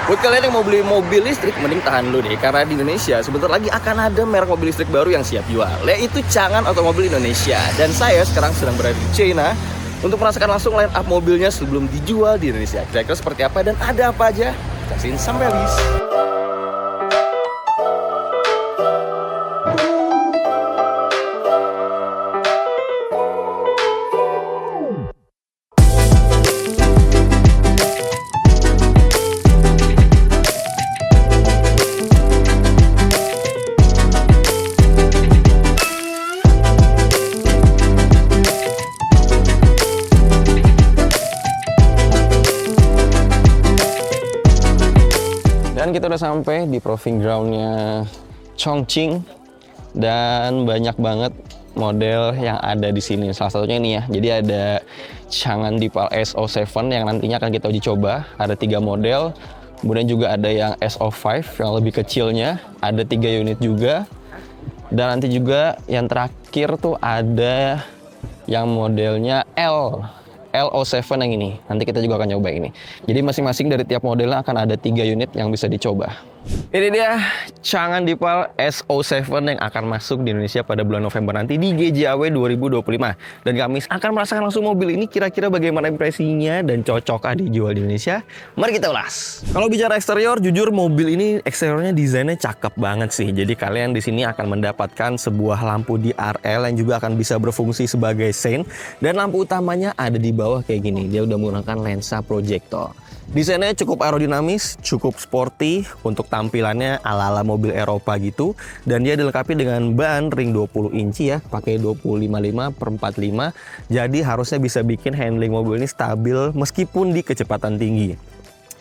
Buat kalian yang mau beli mobil listrik, mending tahan dulu deh, karena di Indonesia sebentar lagi akan ada merek mobil listrik baru yang siap jual, yaitu Changan Otomobil Indonesia. Dan saya sekarang sedang berada di China untuk merasakan langsung line up mobilnya sebelum dijual di Indonesia. Kira-kira seperti apa dan ada apa aja? Saksiin sampai habis. Dan kita udah sampai di proving groundnya Chongqing dan banyak banget model yang ada di sini. Salah satunya ini ya. Jadi ada Changan Deepal SO7 yang nantinya akan kita uji coba. Ada 3 model. Kemudian juga ada yang SO5 yang lebih kecilnya. Ada 3 unit juga. Dan nanti juga yang terakhir tuh ada yang modelnya LO7 yang ini. Nanti kita juga akan nyoba ini. Jadi masing-masing dari tiap modelnya akan ada 3 unit yang bisa dicoba. Ini dia Changan Deepal SO7 yang akan masuk di Indonesia pada bulan November nanti di GJAW 2025. Dan kami akan merasakan langsung mobil ini, kira-kira bagaimana impresinya dan cocokkah dijual di Indonesia. Mari kita ulas. Kalau bicara eksterior, jujur mobil ini eksteriornya desainnya cakep banget sih. Jadi kalian di sini akan mendapatkan sebuah lampu DRL yang juga akan bisa berfungsi sebagai sein. Dan lampu utamanya ada di bawah kayak gini. Dia udah menggunakan lensa proyektor. Desainnya cukup aerodinamis, cukup sporty untuk tampilannya ala-ala mobil Eropa gitu. Dan dia dilengkapi dengan ban ring 20 inci ya, pakai 25/45. Jadi harusnya bisa bikin handling mobil ini stabil meskipun di kecepatan tinggi.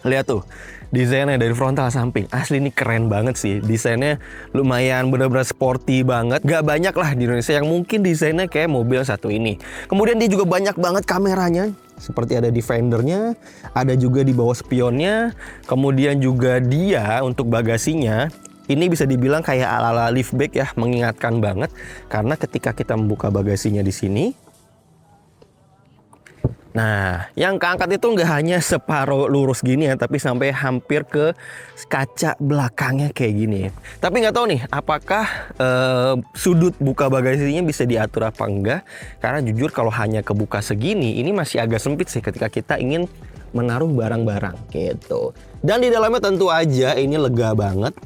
Lihat tuh, desainnya dari frontal samping. Asli ini keren banget sih. Desainnya lumayan bener-bener sporty banget. Gak banyak lah di Indonesia yang mungkin desainnya kayak mobil satu ini. Kemudian dia juga banyak banget kameranya. Seperti ada di fendernya, ada juga di bawah spionnya. Kemudian juga dia untuk bagasinya, ini bisa dibilang kayak ala-ala liftback ya, mengingatkan banget. Karena ketika kita membuka bagasinya di sini, nah, yang keangkat itu nggak hanya separuh lurus gini ya, tapi sampai hampir ke kaca belakangnya kayak gini. Tapi nggak tahu nih, apakah sudut buka bagasinya bisa diatur apa enggak? Karena jujur kalau hanya kebuka segini, ini masih agak sempit sih ketika kita ingin menaruh barang-barang gitu. Dan di dalamnya tentu aja ini lega banget.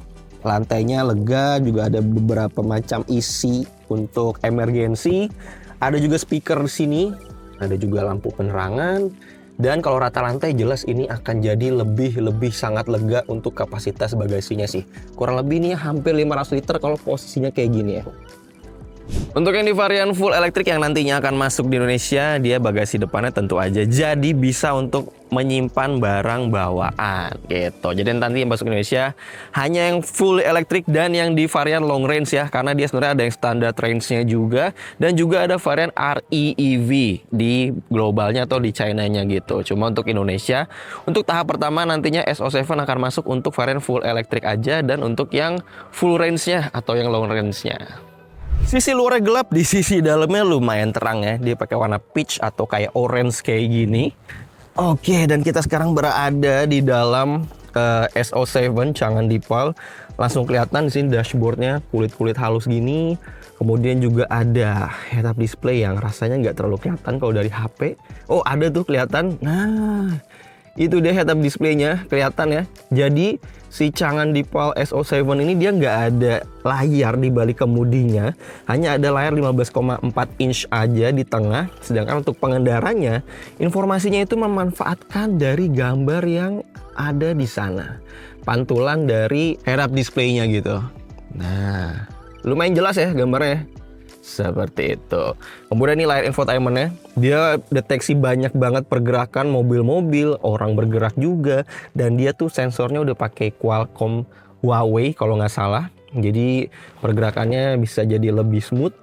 Lantainya lega, juga ada beberapa macam isi untuk emergensi. Ada juga speaker di sini. Ada juga lampu penerangan. Dan kalau rata lantai jelas ini akan jadi lebih sangat lega untuk kapasitas bagasinya sih. Kurang lebih ini hampir 500 liter kalau posisinya kayak gini ya. Untuk yang di varian full elektrik yang nantinya akan masuk di Indonesia, dia bagasi depannya tentu aja jadi bisa untuk menyimpan barang bawaan gitu. Jadi nanti yang masuk Indonesia hanya yang full elektrik dan yang di varian long range ya, karena dia sebenarnya ada yang standar range-nya juga dan juga ada varian REEV di globalnya atau di China-nya gitu. Cuma untuk Indonesia, untuk tahap pertama nantinya SO7 akan masuk untuk varian full elektrik aja dan untuk yang full range-nya atau yang long range-nya. Sisi luarnya gelap, di sisi dalamnya lumayan terang ya. Dia pakai warna peach atau kayak orange kayak gini. Oke, dan kita sekarang berada di dalam SO7 Changan Deepal. Langsung kelihatan di sini dashboardnya kulit-kulit halus gini. Kemudian juga ada head-up display yang rasanya nggak terlalu kelihatan kalau dari HP. Oh, ada tuh kelihatan. Nah, itu dia head-up display-nya kelihatan ya. Jadi si Changan Deepal SO7 ini dia nggak ada layar di balik kemudinya, hanya ada layar 15,4 inch aja di tengah. Sedangkan untuk pengendaranya, informasinya itu memanfaatkan dari gambar yang ada di sana, pantulan dari head-up display-nya gitu. Nah, lumayan jelas ya gambarnya. Seperti itu. Kemudian ini layar infotainmentnya, dia deteksi banyak banget pergerakan mobil-mobil, orang bergerak juga, dan dia tuh sensornya udah pakai Qualcomm Huawei kalau nggak salah. Jadi pergerakannya bisa jadi lebih smooth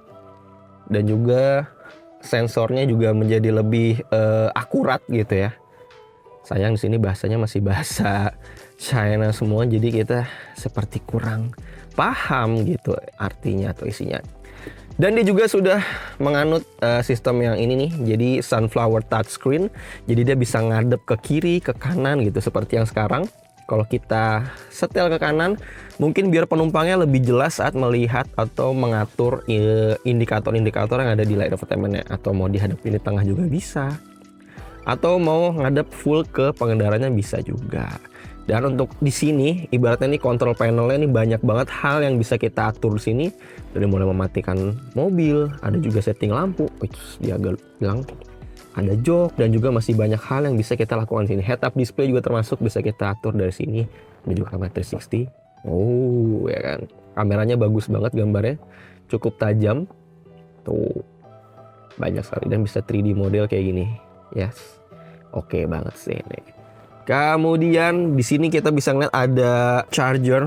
dan juga sensornya juga menjadi lebih akurat gitu ya. Sayang di sini bahasanya masih bahasa China semua, jadi kita seperti kurang paham gitu artinya atau isinya. Dan dia juga sudah menganut sistem yang ini nih, jadi sunflower touchscreen. Jadi dia bisa ngadep ke kiri, ke kanan gitu seperti yang sekarang. Kalau kita setel ke kanan, mungkin biar penumpangnya lebih jelas saat melihat atau mengatur indikator-indikator yang ada di layar infotainment-nya. Atau mau dihadapin di tengah juga bisa. Atau mau ngadep full ke pengendaranya bisa juga. Dan untuk di sini, ibaratnya nih control panelnya ini banyak banget hal yang bisa kita atur di sini. Dari mulai mematikan mobil, ada juga setting lampu. Dia agak bilang ada jok, dan juga masih banyak hal yang bisa kita lakukan di sini. Head up display juga termasuk bisa kita atur dari sini. Ada juga kamera 360. Oh, ya kan. Kameranya bagus banget gambarnya. Cukup tajam. Tuh. Banyak sekali dan bisa 3D model kayak gini. Yes. Oke banget sih ini. Kemudian di sini kita bisa ngeliat ada charger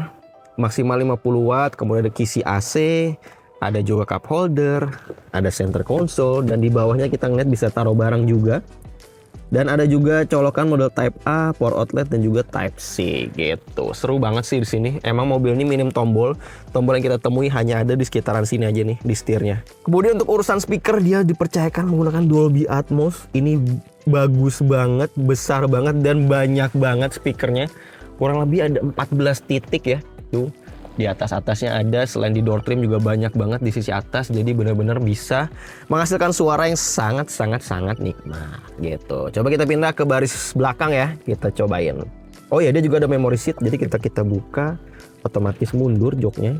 maksimal 50 watt, kemudian ada kisi AC, ada juga cup holder, ada center console, dan di bawahnya kita ngeliat bisa taruh barang juga. Dan ada juga colokan model Type A, power outlet, dan juga Type C gitu. Seru banget sih di sini. Emang mobil ini minim tombol. Tombol yang kita temui hanya ada di sekitaran sini aja nih, di setirnya. Kemudian untuk urusan speaker, dia dipercayakan menggunakan Dolby Atmos. Ini bagus banget, besar banget, dan banyak banget speakernya. Kurang lebih ada 14 titik ya. Tuh. Di atas-atasnya ada, selain di door trim juga banyak banget di sisi atas, jadi benar-benar bisa menghasilkan suara yang sangat nikmat gitu. Coba kita pindah ke baris belakang ya, kita cobain. Oh ya, dia juga ada memory seat, jadi kita buka otomatis mundur joknya.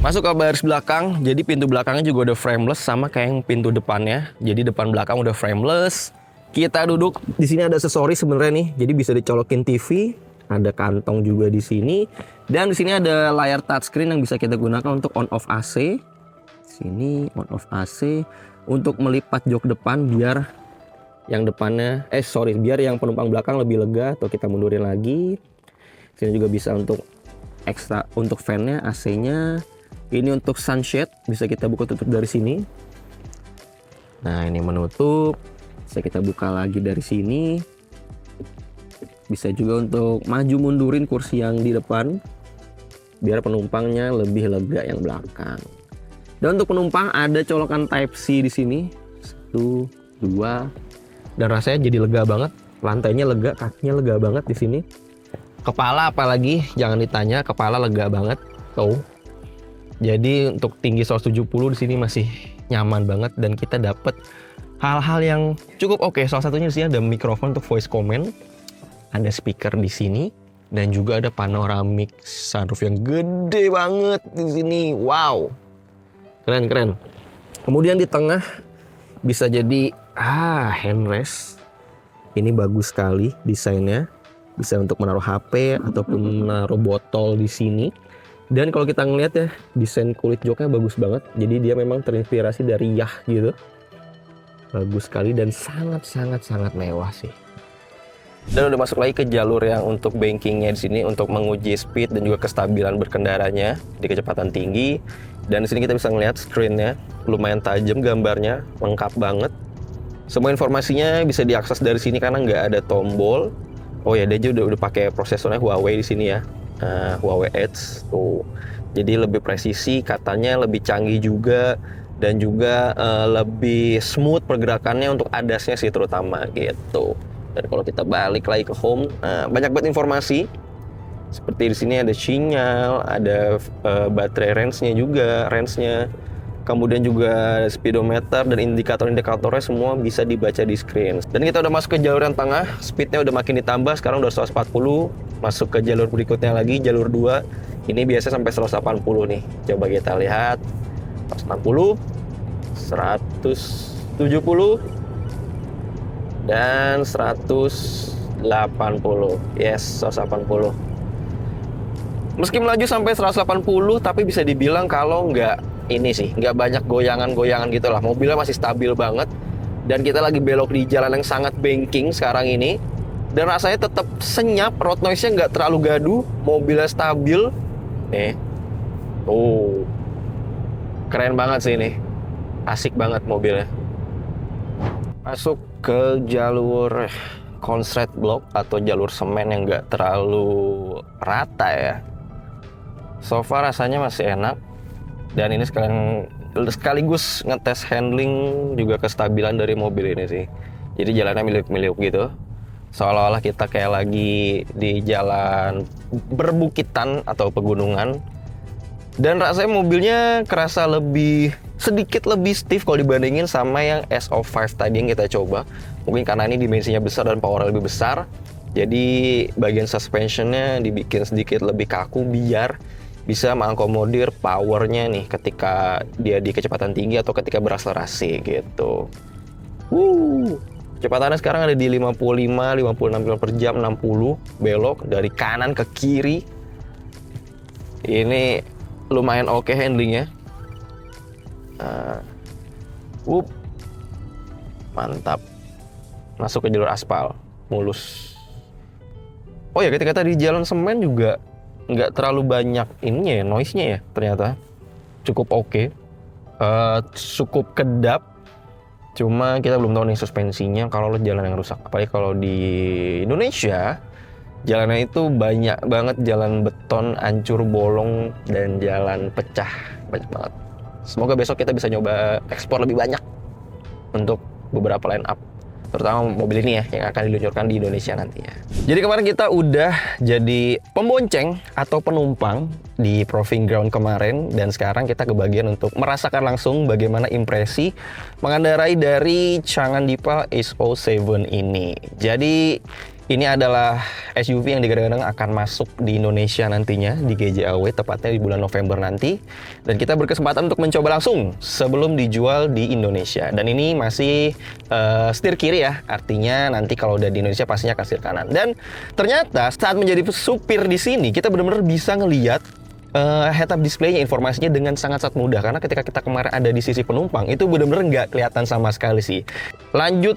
Masuk ke baris belakang, jadi pintu belakangnya juga udah frameless sama kayak yang pintu depannya. Jadi depan belakang udah frameless. Kita duduk, di sini ada aksesori sebenarnya nih, jadi bisa dicolokin TV. Ada kantong juga di sini, dan di sini ada layar touchscreen yang bisa kita gunakan untuk on off AC. Sini on off AC untuk melipat jok depan biar yang depannya biar yang penumpang belakang lebih lega, atau kita mundurin lagi. Sini juga bisa untuk ekstra untuk fan-nya, AC-nya. Ini untuk sunshade bisa kita buka tutup dari sini. Nah, ini menutup. Bisa kita buka lagi dari sini. Bisa juga untuk maju mundurin kursi yang di depan biar penumpangnya lebih lega yang belakang. Dan untuk penumpang ada colokan Type C di sini. 1, 2. Dan rasanya jadi lega banget. Lantainya lega, kakinya lega banget di sini. Kepala apalagi jangan ditanya, kepala lega banget. Tuh. Jadi untuk tinggi 170 di sini masih nyaman banget, dan kita dapat hal-hal yang cukup oke. Salah satunya di sini ada mikrofon untuk voice command. Ada speaker di sini, dan juga ada panoramic sunroof yang gede banget di sini. Wow, keren. Kemudian di tengah bisa jadi handrest. Ini bagus sekali desainnya. Bisa untuk menaruh HP ataupun menaruh botol di sini. Dan kalau kita ngeliat ya, desain kulit joknya bagus banget. Jadi dia memang terinspirasi dari Yah gitu. Bagus sekali dan sangat mewah sih. Dan udah masuk lagi ke jalur yang untuk bankingnya di sini untuk menguji speed dan juga kestabilan berkendaranya di kecepatan tinggi. Dan di sini kita bisa ngelihat screen-nya lumayan tajam, gambarnya lengkap banget. Semua informasinya bisa diakses dari sini karena nggak ada tombol. Oh ya, dia juga udah pakai prosesornya Huawei di sini ya, Huawei Edge tuh. Jadi lebih presisi, katanya lebih canggih juga, dan juga lebih smooth pergerakannya untuk ADAS-nya sih terutama gitu. Dan kalau kita balik lagi ke home, banyak banget informasi. Seperti di sini ada sinyal, ada baterai range-nya juga, kemudian juga ada speedometer dan indikator-indikatornya semua bisa dibaca di screen. Dan kita udah masuk ke jalur yang tengah, speednya udah makin ditambah, sekarang udah 140. Masuk ke jalur berikutnya lagi, jalur 2. Ini biasa sampai 180 nih. Coba kita lihat, 160, 170. Dan 180. Yes, 180. Meski melaju sampai 180, tapi bisa dibilang kalau nggak banyak goyangan-goyangan gitu lah. Mobilnya masih stabil banget. Dan kita lagi belok di jalan yang sangat banking sekarang ini. Dan rasanya tetap senyap, road noise-nya nggak terlalu gaduh, mobilnya stabil. Nih. Oh. Keren banget sih ini. Asik banget mobilnya. Masuk ke jalur concrete block atau jalur semen yang nggak terlalu rata ya. So far rasanya masih enak, dan ini sekaligus ngetes handling juga kestabilan dari mobil ini sih. Jadi jalannya miliuk-miliuk gitu. Seolah-olah kita kayak lagi di jalan berbukitan atau pegunungan. Dan rasanya mobilnya kerasa sedikit lebih stiff kalau dibandingin sama yang SO5 tadi yang kita coba. Mungkin karena ini dimensinya besar dan powernya lebih besar, jadi bagian suspensionnya dibikin sedikit lebih kaku biar bisa mengakomodir powernya nih ketika dia di kecepatan tinggi atau ketika berakselerasi gitu. Kecepatannya sekarang ada di 55, 56 km per jam, 60 belok dari kanan ke kiri. Ini lumayan oke handlingnya. Mantap. Masuk ke jalur aspal, mulus. Oh ya, ketika tadi jalan semen juga nggak terlalu banyak ininya ya, noise-nya ya ternyata. Cukup oke. Cukup kedap. Cuma kita belum tahu nih suspensinya kalau jalan yang rusak. Apalagi kalau di Indonesia, jalannya itu banyak banget jalan beton, hancur bolong, dan jalan pecah. Banyak banget. Semoga besok kita bisa nyoba ekspor lebih banyak untuk beberapa line up, terutama mobil ini ya yang akan diluncurkan di Indonesia nantinya. Jadi kemarin kita udah jadi pembonceng atau penumpang di Proving Ground kemarin, dan sekarang kita kebagian untuk merasakan langsung bagaimana impresi mengendarai dari Changan Deepa Ace 07 ini. Jadi ini adalah SUV yang digadang-gadang akan masuk di Indonesia nantinya di GJAW, tepatnya di bulan November nanti. Dan kita berkesempatan untuk mencoba langsung sebelum dijual di Indonesia. Dan ini masih setir kiri ya, artinya nanti kalau udah di Indonesia pastinya akan setir kanan. Dan ternyata saat menjadi supir di sini, kita benar-benar bisa ngelihat head-up display-nya, informasinya dengan sangat-sangat mudah. Karena ketika kita kemarin ada di sisi penumpang, itu benar-benar nggak kelihatan sama sekali sih. Lanjut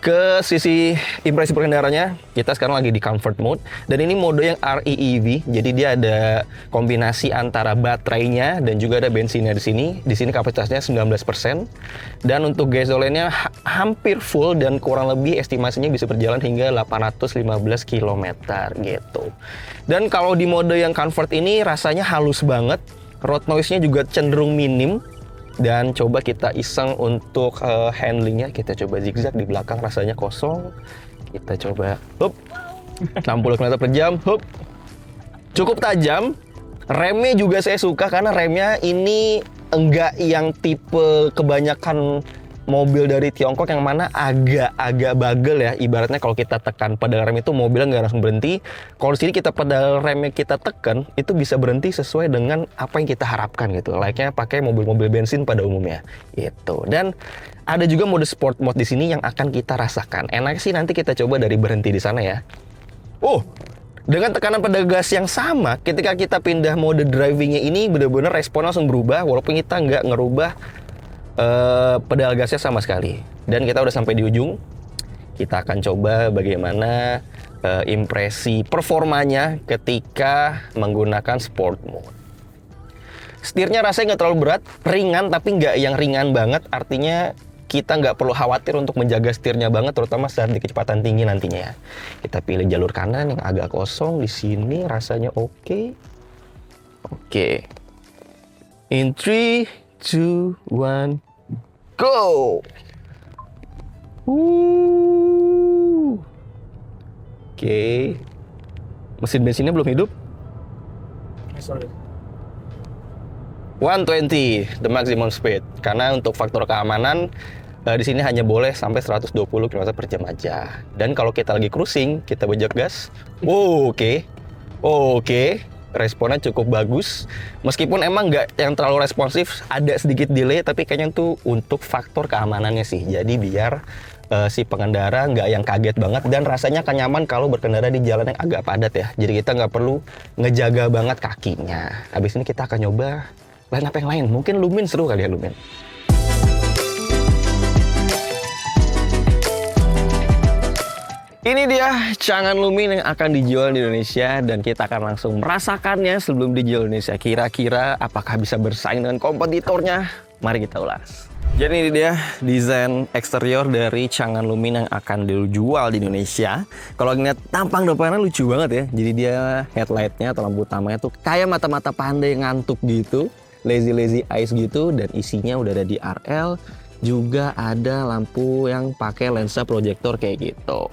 ke sisi impresi pengendaranya, kita sekarang lagi di comfort mode, dan ini mode yang REEV, jadi dia ada kombinasi antara baterainya dan juga ada bensinnya di sini. Di sini kapasitasnya 19%, dan untuk gasolinnya hampir full dan kurang lebih estimasinya bisa berjalan hingga 815 km gitu. Dan kalau di mode yang comfort ini rasanya halus banget, road noise-nya juga cenderung minim. Dan coba kita iseng untuk handlingnya, kita coba zigzag di belakang rasanya kosong. Kita coba, 60 km per jam, cukup tajam. Remnya juga saya suka karena remnya ini enggak yang tipe kebanyakan mobil dari Tiongkok yang mana agak bagel ya. Ibaratnya kalau kita tekan pedal rem itu mobilnya nggak langsung berhenti. Kalau di sini kita pedal remnya kita tekan, itu bisa berhenti sesuai dengan apa yang kita harapkan gitu. Layaknya pakai mobil-mobil bensin pada umumnya gitu. Dan ada juga mode sport mode di sini yang akan kita rasakan. Enak sih nanti kita coba dari berhenti di sana ya. Dengan tekanan pedal gas yang sama, ketika kita pindah mode drivingnya ini benar-benar respon langsung berubah, walaupun kita nggak ngerubah pedal gasnya sama sekali. Dan kita udah sampai di ujung. Kita akan coba bagaimana impresi performanya ketika menggunakan sport mode. Setirnya rasanya nggak terlalu berat, ringan tapi nggak yang ringan banget. Artinya kita nggak perlu khawatir untuk menjaga setirnya banget, terutama saat di kecepatan tinggi nantinya ya. Kita pilih jalur kanan yang agak kosong. Di sini rasanya oke. In 3, 2, 1, go! Mesin bensinnya belum hidup. 120 the maximum speed. Karena untuk faktor keamanan di sini hanya boleh sampai 120 km per jam aja. Dan kalau kita lagi cruising, kita bejak gas. Responnya cukup bagus. Meskipun emang nggak yang terlalu responsif, ada sedikit delay, tapi kayaknya itu untuk faktor keamanannya sih. Jadi biar si pengendara nggak yang kaget banget, dan rasanya akan nyaman kalau berkendara di jalan yang agak padat ya. Jadi kita nggak perlu ngejaga banget kakinya. Habis ini kita akan nyoba line up yang lain. Mungkin Lumin seru kali ya, Lumin. Ini dia Changan Lumin yang akan dijual di Indonesia, dan kita akan langsung merasakannya sebelum dijual di Indonesia. Kira-kira apakah bisa bersaing dengan kompetitornya? Mari kita ulas. Jadi ini dia desain eksterior dari Changan Lumin yang akan dijual di Indonesia. Kalau ngeliat tampang depannya lucu banget ya. Jadi dia headlightnya atau lampu utamanya tuh kayak mata-mata panda yang ngantuk gitu, lazy eyes gitu, dan isinya udah ada di RL. Juga ada lampu yang pakai lensa proyektor kayak gitu.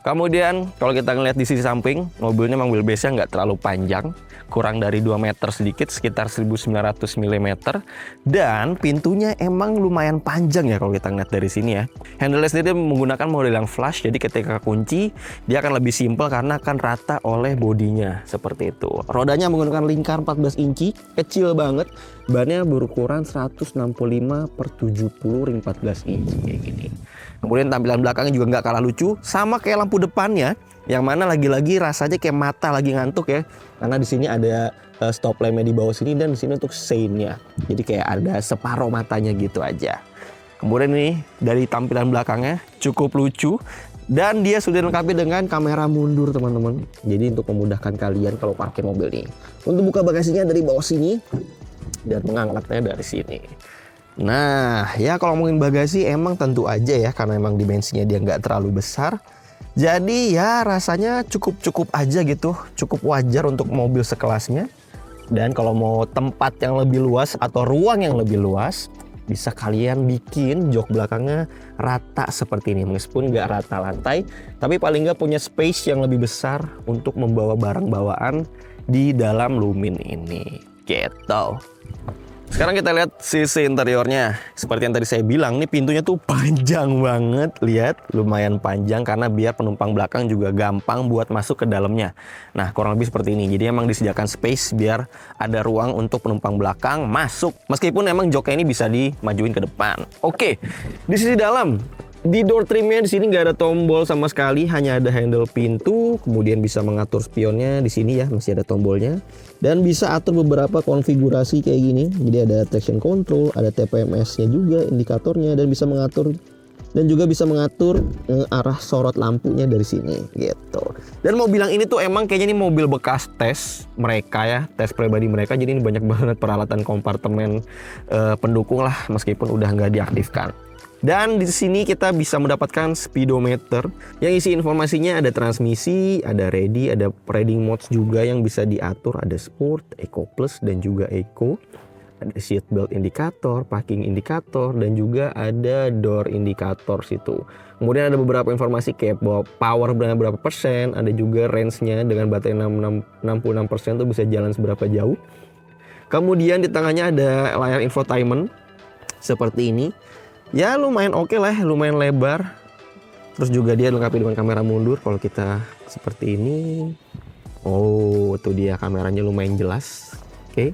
Kemudian kalau kita ngeliat di sisi samping, mobilnya memang wheelbase-nya nggak terlalu panjang, kurang dari 2 meter sedikit, sekitar 1900 mm. Dan pintunya emang lumayan panjang ya kalau kita ngeliat dari sini ya. Handle-nya sendiri menggunakan model yang flush, jadi ketika kunci dia akan lebih simpel karena akan rata oleh bodinya seperti itu. Rodanya menggunakan lingkar 14 inci, kecil banget. Bannya berukuran 165/70 ring 14 inci kayak gini. Kemudian tampilan belakangnya juga nggak kalah lucu, sama kayak lampu depannya, yang mana lagi-lagi rasanya kayak mata lagi ngantuk ya. Karena di sini ada stop lampnya di bawah sini dan di sini untuk sein-nya. Jadi kayak ada separuh matanya gitu aja. Kemudian ini dari tampilan belakangnya cukup lucu dan dia sudah dilengkapi dengan kamera mundur teman-teman. Jadi untuk memudahkan kalian kalau parkir mobil ini. Untuk buka bagasinya dari bawah sini dan mengangkatnya dari sini. Nah, ya kalau ngomongin bagasi emang tentu aja ya, karena emang dimensinya dia nggak terlalu besar. Jadi ya rasanya cukup aja gitu, cukup wajar untuk mobil sekelasnya. Dan kalau mau tempat yang lebih luas atau ruang yang lebih luas, bisa kalian bikin jok belakangnya rata seperti ini. Meskipun nggak rata lantai, tapi paling nggak punya space yang lebih besar untuk membawa barang bawaan di dalam Lumin ini. Gitu. Sekarang kita lihat sisi interiornya. Seperti yang tadi saya bilang, nih pintunya tuh panjang banget. Lihat, lumayan panjang karena biar penumpang belakang juga gampang buat masuk ke dalamnya. Nah, kurang lebih seperti ini. Jadi emang disediakan space biar ada ruang untuk penumpang belakang masuk. Meskipun emang joknya ini bisa dimajuin ke depan. Oke, di sisi dalam. Di door trimnya di sini nggak ada tombol sama sekali, hanya ada handle pintu, kemudian bisa mengatur spionnya di sini ya, masih ada tombolnya, dan bisa atur beberapa konfigurasi kayak gini. Jadi ada traction control, ada TPMS-nya juga, indikatornya, dan bisa mengatur arah sorot lampunya dari sini gitu. Dan mau bilang ini tuh emang kayaknya ini mobil bekas tes mereka ya, tes pribadi mereka. Jadi ini banyak banget peralatan kompartemen pendukung lah, meskipun udah nggak diaktifkan. Dan di sini kita bisa mendapatkan speedometer yang isi informasinya ada transmisi, ada ready, ada riding modes juga yang bisa diatur, ada sport, eco plus dan juga eco. Ada seat belt indikator, parking indikator, dan juga ada door indikator situ. Kemudian ada beberapa informasi kayak bahwa power berapa persen, ada juga range-nya dengan baterai 66% tuh bisa jalan seberapa jauh. Kemudian di tengahnya ada layar infotainment seperti ini. Ya lumayan oke lah, lumayan lebar. Terus juga dia dilengkapi dengan kamera mundur kalau kita seperti ini. Oh, tuh dia kameranya lumayan jelas. Oke.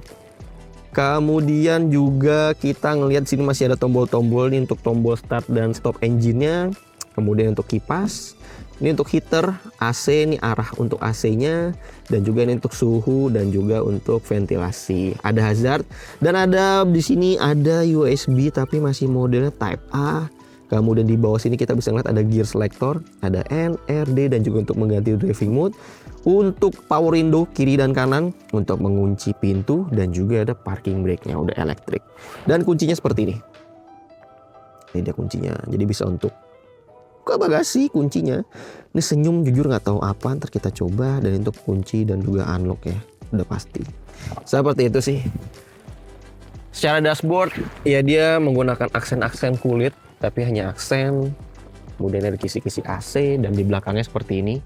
Kemudian juga kita ngelihat sini masih ada tombol-tombol nih untuk tombol start dan stop engine-nya. Kemudian untuk kipas. Ini untuk heater, AC, ini arah untuk AC-nya, dan juga ini untuk suhu dan juga untuk ventilasi. Ada hazard dan ada di sini ada USB tapi masih modelnya Type A. Kemudian di bawah sini kita bisa lihat ada gear selector, ada N, R, D, dan juga untuk mengganti driving mode. Untuk power window kiri dan kanan untuk mengunci pintu, dan juga ada parking brake-nya udah elektrik. Dan kuncinya seperti ini. Ini dia kuncinya. Jadi bisa untuk buka bagasi kuncinya. Ini senyum jujur nggak tahu apa, ntar kita coba. Dan untuk kunci dan juga unlock ya, udah pasti. Seperti itu sih. Secara dashboard ya dia menggunakan aksen-aksen kulit, tapi hanya aksen. Kemudian ada kisi-kisi AC dan di belakangnya seperti ini.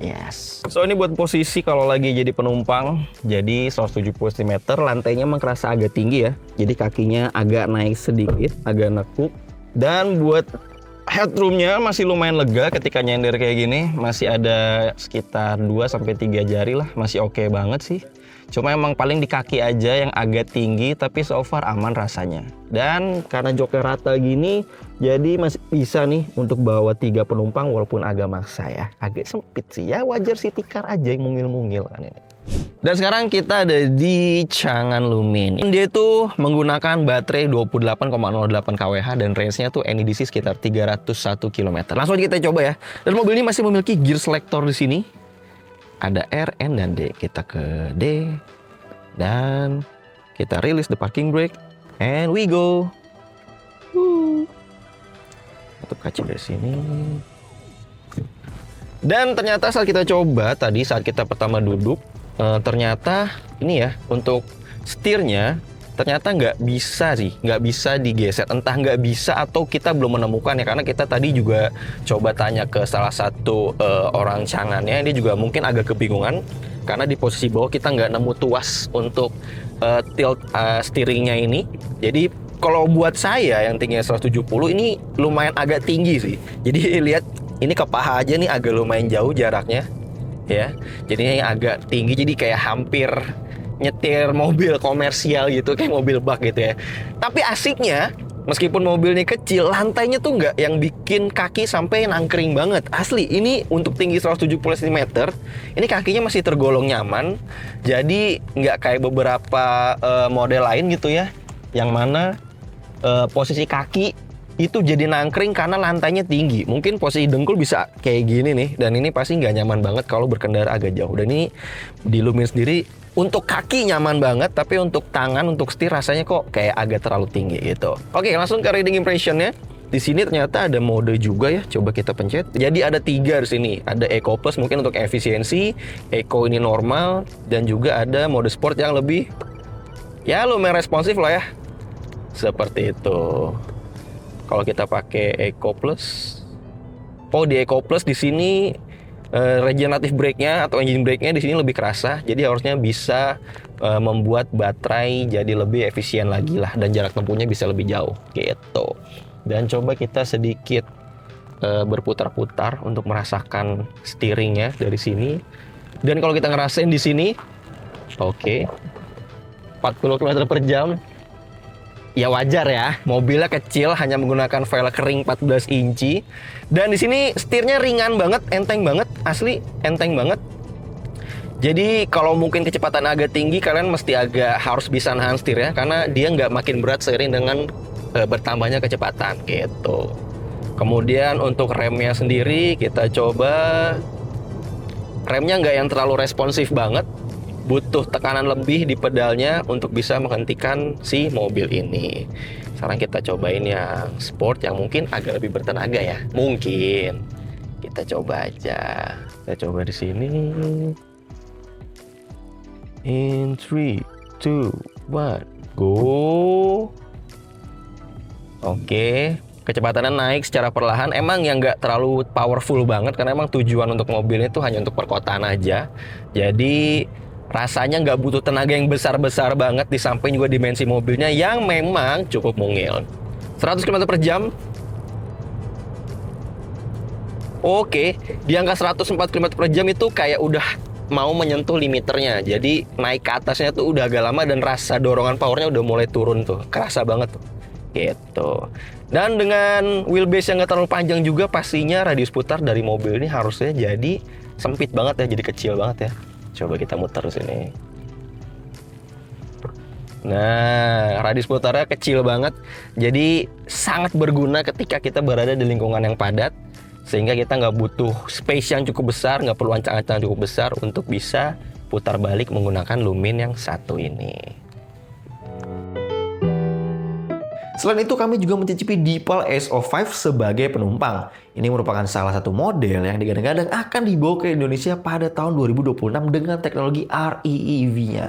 Yes. So ini buat posisi kalau lagi jadi penumpang. Jadi 170 cm, lantainya emang kerasa agak tinggi ya. Jadi kakinya agak naik sedikit, agak nekuk. Dan buat headroomnya masih lumayan lega ketika nyender kayak gini. Masih ada sekitar 2-3 jari lah, masih oke banget sih. Cuma emang paling di kaki aja yang agak tinggi, tapi so far aman rasanya. Dan karena joknya rata gini, jadi masih bisa nih untuk bawa 3 penumpang walaupun agak maksa ya. Agak sempit sih ya, wajar city car aja yang mungil-mungil kan ini. Dan sekarang kita ada di Changan Lumin. Dia itu menggunakan baterai 28,08 kWh dan range-nya tuh NEDC sekitar 301 km. Langsung aja kita coba ya. Dan mobil ini masih memiliki gear selector di sini. Ada R, N, dan D. Kita ke D. Dan kita release the parking brake. And we go. Tutup kaca dari sini. Dan ternyata saat kita coba tadi, saat kita pertama duduk, ternyata ini ya, untuk setirnya ternyata nggak bisa digeser. Entah nggak bisa atau kita belum menemukan ya, karena kita tadi juga coba tanya ke salah satu orang cangannya, dia juga mungkin agak kebingungan karena di posisi bawah kita nggak nemu tuas untuk tilt steeringnya ini. Jadi kalau buat saya yang tingginya 170 ini lumayan agak tinggi sih. Jadi lihat ini ke paha aja nih agak lumayan jauh jaraknya ya. Jadinya agak tinggi, jadi kayak hampir nyetir mobil komersial gitu, kayak mobil bak gitu ya. Tapi asiknya, meskipun mobil ini kecil, lantainya tuh nggak yang bikin kaki sampai nangkring banget. Asli, ini untuk tinggi 170 cm, ini kakinya masih tergolong nyaman. Jadi nggak kayak beberapa model lain gitu ya, yang mana posisi kaki itu jadi nangkring karena lantainya tinggi. Mungkin posisi dengkul bisa kayak gini nih, dan ini pasti nggak nyaman banget kalau berkendara agak jauh. Dan ini di Lumin sendiri untuk kaki nyaman banget, tapi untuk tangan, untuk setir rasanya kok kayak agak terlalu tinggi gitu. Oke, langsung ke riding impressionnya. Di sini ternyata ada mode juga ya, coba kita pencet. Jadi ada 3 di sini. Ada Eco Plus mungkin untuk efisiensi, Eco ini normal, dan juga ada mode sport yang lebih ya lumayan responsif lah ya. Seperti itu. Kalau kita pakai Eco Plus, di Eco Plus di sini regenerative brake-nya atau engine brake-nya di sini lebih kerasa, jadi harusnya bisa membuat baterai jadi lebih efisien lagi lah, dan jarak tempuhnya bisa lebih jauh gitu. Dan coba kita sedikit berputar-putar untuk merasakan steeringnya dari sini. Dan kalau kita ngerasain di sini, oke, 40 km per jam. Ya wajar ya, mobilnya kecil, hanya menggunakan velg ring 14 inci. Dan di sini setirnya ringan banget, enteng banget, asli enteng banget. Jadi kalau mungkin kecepatan agak tinggi, kalian mesti harus bisa nahan setir ya, karena dia nggak makin berat seiring dengan bertambahnya kecepatan gitu. Kemudian untuk remnya sendiri, kita coba remnya nggak yang terlalu responsif banget. Butuh tekanan lebih di pedalnya untuk bisa menghentikan si mobil ini. Sekarang kita cobain yang sport yang mungkin agak lebih bertenaga ya. Mungkin kita coba aja. Kita coba di sini. In 3, 2, 1, go. Oke, kecepatannya naik secara perlahan. Emang yang nggak terlalu powerful banget, karena emang tujuan untuk mobilnya itu hanya untuk perkotaan aja. Jadi rasanya nggak butuh tenaga yang besar-besar banget, di samping juga dimensi mobilnya yang memang cukup mungil. 100 km per jam. Oke, di angka 104 km per jam itu kayak udah mau menyentuh limiternya. Jadi naik ke atasnya tuh udah agak lama, dan rasa dorongan powernya udah mulai turun tuh. Kerasa banget tuh. Gitu. Dan dengan wheelbase yang nggak terlalu panjang juga, pastinya radius putar dari mobil ini harusnya jadi sempit banget ya, jadi kecil banget ya. Coba kita muter sini. Nah, radius putarnya kecil banget. Jadi sangat berguna ketika kita berada di lingkungan yang padat, sehingga kita nggak butuh space yang cukup besar, nggak perlu ancang-ancang cukup besar untuk bisa putar balik menggunakan Lumin yang satu ini. Selain itu, kami juga mencicipi Deepal SO5 sebagai penumpang. Ini merupakan salah satu model yang digadang-gadang akan dibawa ke Indonesia pada tahun 2026 dengan teknologi REEV-nya.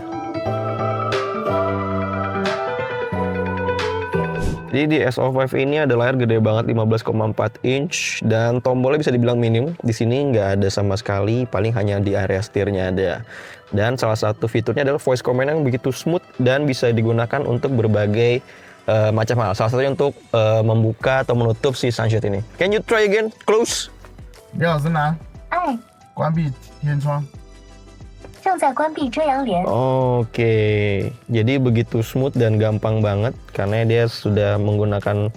Jadi di SO5 ini ada layar gede banget, 15,4 inch, dan tombolnya bisa dibilang minim. Di sini nggak ada sama sekali, paling hanya di area setirnya ada. Dan salah satu fiturnya adalah voice command yang begitu smooth dan bisa digunakan untuk berbagai macam hal. Salah satunya untuk membuka atau menutup si sunshade ini. Can you try again? Close. 廖子楠，哎，关闭天窗。正在关闭遮阳帘。 Oke, jadi begitu smooth dan gampang banget karena dia sudah menggunakan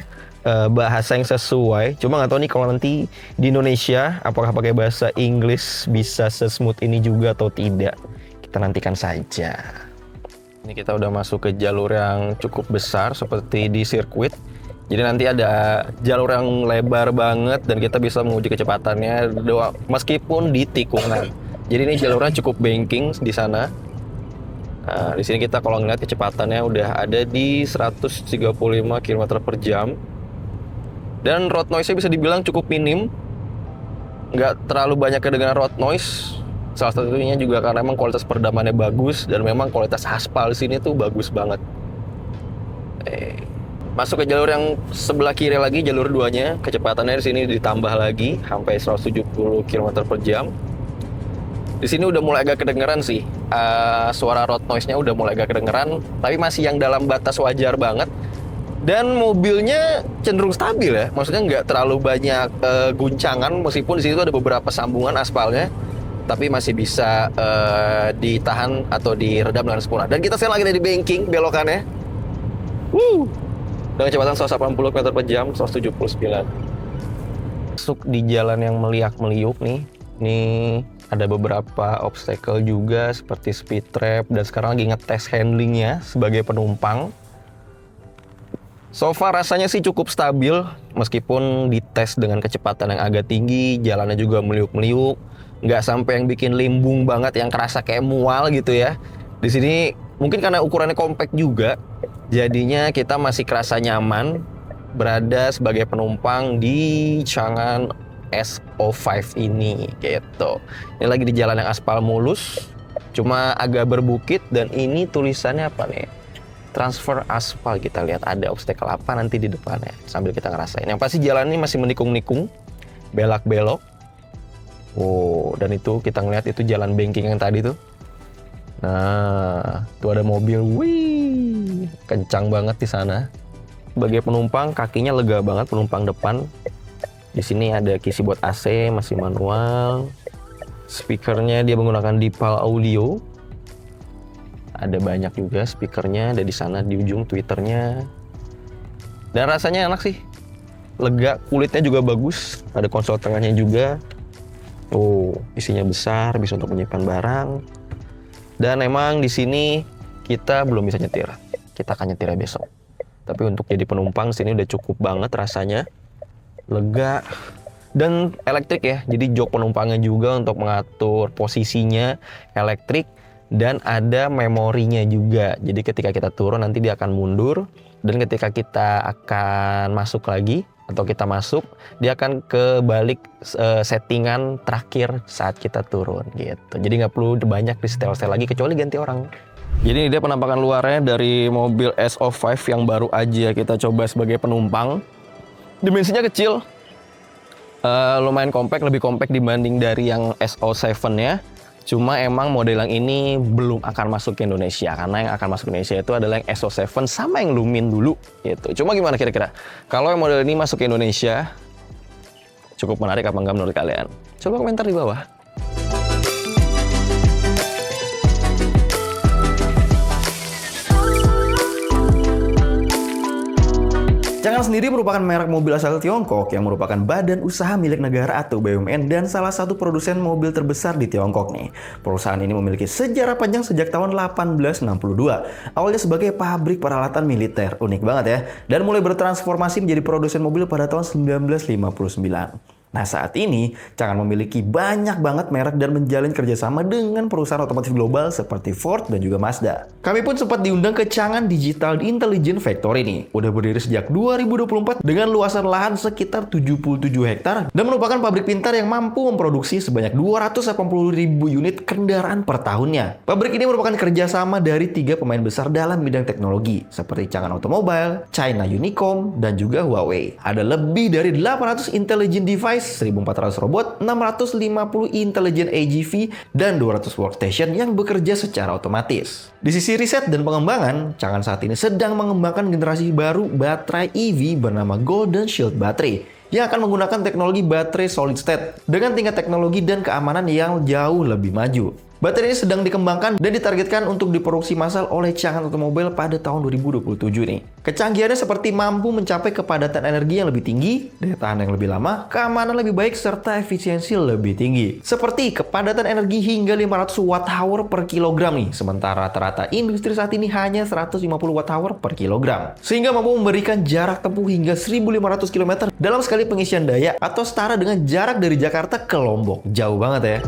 bahasa yang sesuai. Cuma nggak tahu nih kalau nanti di Indonesia apakah pakai bahasa Inggris bisa sesmooth ini juga atau tidak. Kita nantikan saja. Ini kita udah masuk ke jalur yang cukup besar seperti di sirkuit. Jadi nanti ada jalur yang lebar banget dan kita bisa menguji kecepatannya meskipun di tikungan. Jadi ini jalurnya cukup banking di sana. Nah, di sini kita kalau ngeliat kecepatannya udah ada di 135 km per jam. Dan road noise-nya bisa dibilang cukup minim. Nggak terlalu banyak kedengaran road noise. Salah satunya juga karena memang kualitas peredamannya bagus dan memang kualitas aspal di sini tuh bagus banget. Masuk ke jalur yang sebelah kiri lagi, jalur 2-nya. Kecepatannya di sini ditambah lagi sampai 170 km per jam. Di sini udah mulai agak kedengeran sih. Suara road noise-nya udah mulai agak kedengeran, tapi masih yang dalam batas wajar banget. Dan mobilnya cenderung stabil ya. Maksudnya nggak terlalu banyak guncangan, meskipun di situ ada beberapa sambungan aspalnya, tapi masih bisa ditahan atau diredam dengan sempurna. Dan kita sekarang lagi ada di banking belokannya. Dengan kecepatan 180 km per jam, 179. Masuk di jalan yang meliak-meliuk nih. Ini ada beberapa obstacle juga seperti speed trap, dan sekarang lagi ngetes handlingnya sebagai penumpang. So far rasanya sih cukup stabil, meskipun dites dengan kecepatan yang agak tinggi, jalannya juga meliuk-meliuk, nggak sampai yang bikin limbung banget, yang kerasa kayak mual gitu ya. Di sini mungkin karena ukurannya compact juga, jadinya kita masih kerasa nyaman berada sebagai penumpang di Chang'an SO5 ini gitu. Ini lagi di jalan yang aspal mulus, cuma agak berbukit, dan ini tulisannya apa nih? Transfer aspal. Kita lihat ada obstacle apa nanti di depannya sambil kita ngerasain. Yang pasti jalan ini masih menikung-nikung, belak-belok. Oh, dan itu kita ngeliat itu jalan banking yang tadi tuh. Nah, tuh ada mobil, wih, kencang banget di sana. Sebagai penumpang kakinya lega banget, penumpang depan. Di sini ada kisi buat AC, masih manual. Speakernya dia menggunakan Dipal Audio. Ada banyak juga speakernya, ada di sana di ujung tweeternya. Dan rasanya enak sih, lega, kulitnya juga bagus. Ada konsol tengahnya juga. Oh, isinya besar, bisa untuk menyimpan barang. Dan emang di sini kita belum bisa nyetir. Kita akan nyetirnya besok. Tapi untuk jadi penumpang sini udah cukup banget rasanya. Lega dan elektrik ya. Jadi jok penumpangnya juga untuk mengatur posisinya elektrik, dan ada memorinya juga. Jadi ketika kita turun nanti dia akan mundur, dan ketika kita akan masuk lagi atau kita masuk, dia akan ke balik settingan terakhir saat kita turun gitu. Jadi nggak perlu banyak di setel-setel lagi kecuali ganti orang. Jadi ini dia penampakan luarnya dari mobil SO5 yang baru aja kita coba sebagai penumpang. Dimensinya kecil, lumayan compact, lebih compact dibanding dari yang SO7-nya. Cuma emang model yang ini belum akan masuk ke Indonesia, karena yang akan masuk ke Indonesia itu adalah yang SO7 sama yang Lumin dulu gitu. Cuma gimana kira-kira? Kalau yang model ini masuk ke Indonesia, cukup menarik apa enggak menurut kalian? Coba komentar di bawah. Chang'an sendiri merupakan merek mobil asal Tiongkok yang merupakan badan usaha milik negara atau BUMN dan salah satu produsen mobil terbesar di Tiongkok nih. Perusahaan ini memiliki sejarah panjang sejak tahun 1862. Awalnya sebagai pabrik peralatan militer, unik banget ya, dan mulai bertransformasi menjadi produsen mobil pada tahun 1959. Nah, saat ini Chang'an memiliki banyak banget merek dan menjalin kerjasama dengan perusahaan otomotif global seperti Ford dan juga Mazda. Kami pun sempat diundang ke Chang'an Digital Intelligent Factory nih. Udah berdiri sejak 2024 dengan luasan lahan sekitar 77 hektar dan merupakan pabrik pintar yang mampu memproduksi sebanyak 280.000 unit kendaraan per tahunnya. Pabrik ini merupakan kerjasama dari 3 pemain besar dalam bidang teknologi seperti Chang'an Automobile, China Unicom, dan juga Huawei. Ada lebih dari 800 intelligent device, 1.400 robot, 650 intelligent AGV, dan 200 workstation yang bekerja secara otomatis. Di sisi riset dan pengembangan, Chang'an saat ini sedang mengembangkan generasi baru baterai EV bernama Golden Shield Battery yang akan menggunakan teknologi baterai solid state dengan tingkat teknologi dan keamanan yang jauh lebih maju. Baterai ini sedang dikembangkan dan ditargetkan untuk diproduksi massal oleh Chang'an Automobile pada tahun 2027 nih. Kecanggihannya seperti mampu mencapai kepadatan energi yang lebih tinggi, daya tahan yang lebih lama, keamanan lebih baik, serta efisiensi lebih tinggi. Seperti kepadatan energi hingga 500 Wh per kilogram nih, sementara rata-rata industri saat ini hanya 150 Wh per kilogram. Sehingga mampu memberikan jarak tempuh hingga 1.500 km dalam sekali pengisian daya atau setara dengan jarak dari Jakarta ke Lombok. Jauh banget ya.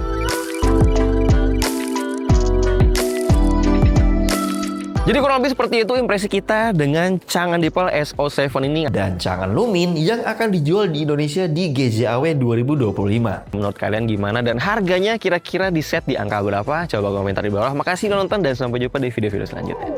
Jadi kurang lebih seperti itu impresi kita dengan Chang'an Dipal SO7 ini Dan Chang'an Lumin yang akan dijual di Indonesia di GJAW 2025. Menurut kalian gimana? Dan harganya kira-kira di set di angka berapa? Coba komentar di bawah. Makasih udah nonton dan sampai jumpa di video-video selanjutnya.